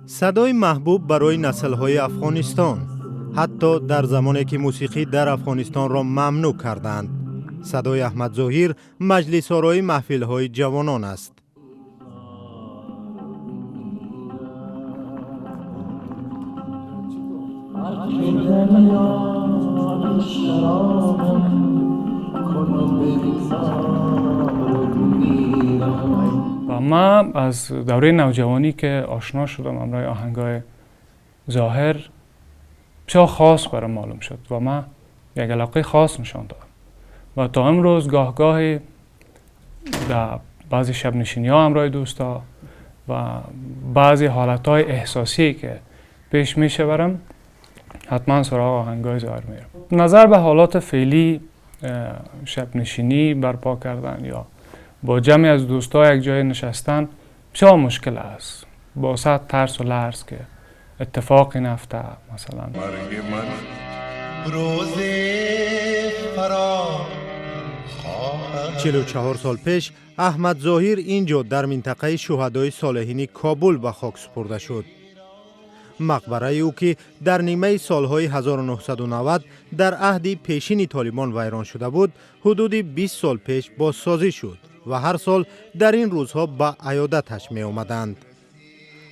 صدای محبوب برای نسل‌های افغانستان، حتی در زمانی که موسیقی در افغانستان را ممنوع کردند. صدای احمد ظاهر مجلس آرای محفل‌های جوانان است. و من از دوره نوجوانی که آشنا شدم امروی آهنگای ظاهر بسیار خاص برام معلوم شد و من یک علاقه خاص نشان دادم و تا امروز گاه در بعضی شب نشینی ها امروی دوستا و بعضی حالت های احساسی که پیش میشه برم حتما سراغ آهنگای ظاهر میرم. نظر به حالات فعلی شب نشینی برپا کردن یا با جمعی از دوستا یک جای نشستن بسیار مشکل است. با صد ترس و لرز که اتفاقی نفته مثلا. مرگ من روز فرا 44 سال پیش احمد ظاهر اینجا در منطقه شهدای صالحین کابل به خاک سپرده شد. مقبره او که در نیمه سالهای 1990 در عهد پیشین طالبان ویران شده بود، حدود 20 سال پیش بازسازی شد و هر سال در این روزها به عیادتش می آمدند.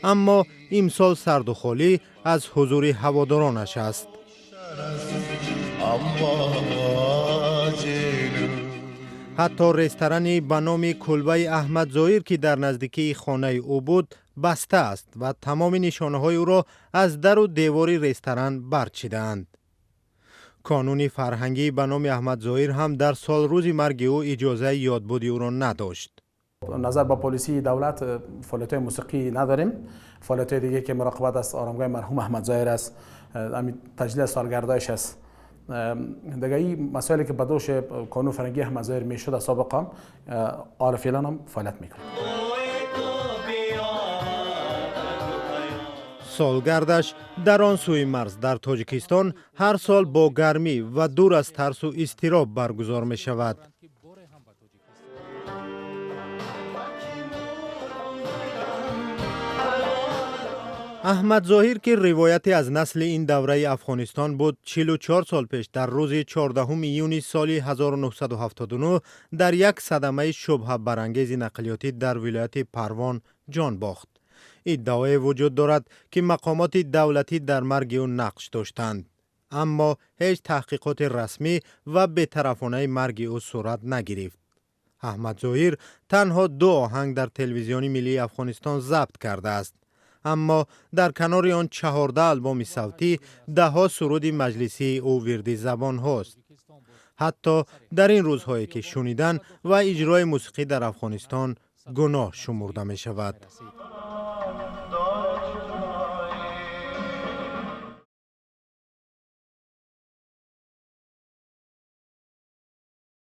اما امسال سرد و خالی از حضور هوادارانش است. حتی رستورانی به نام کلبه احمد ظاهر که در نزدیکی خانه او بود بسته است و تمام نشانه های او را از در و دیوار رستوران برچیدند. کانون فرهنگی به نام احمد ظاهر هم در سال روز مرگ او اجازه یادبود او را نداشت. نظر با پلیسی دولت فعالیت موسیقی نداریم. فعالیت دیگه که مراقبت از آرامگاه مرحوم احمد ظاهر است، همین تجلیل سالگردایش است. دیگه این مسائلی که بدوش کانون فرهنگی احمد ظاهر میشد از سابقا حال فعلا هم فعالیت میکنه. سالگردش در آن سوی مرز در تاجیکستان هر سال با گرمی و دور از ترس و اضطراب برگزار می شود. احمد ظاهر که روایتی از نسل این دوره افغانستان بود، 44 سال پیش در روز 14 یونی سال 1979 در یک صدمه شبهه برانگیز نقلیاتی در ولایت پروان جان باخت. ادعای وجود دارد که مقامات دولتی در مرگ او نقش داشتند، اما هیچ تحقیقات رسمی و بی‌طرفانه مرگ او صورت نگرفت. احمد ظاهر تنها 2 آهنگ در تلویزیون ملی افغانستان ضبط کرده است، اما در کنار آن 14 آلبوم صوتی، 10 سرود مجلسی او وردی زبان هاست. حتی در این روزهایی که شنیدن و اجرای موسیقی در افغانستان گناه شمرده می شود.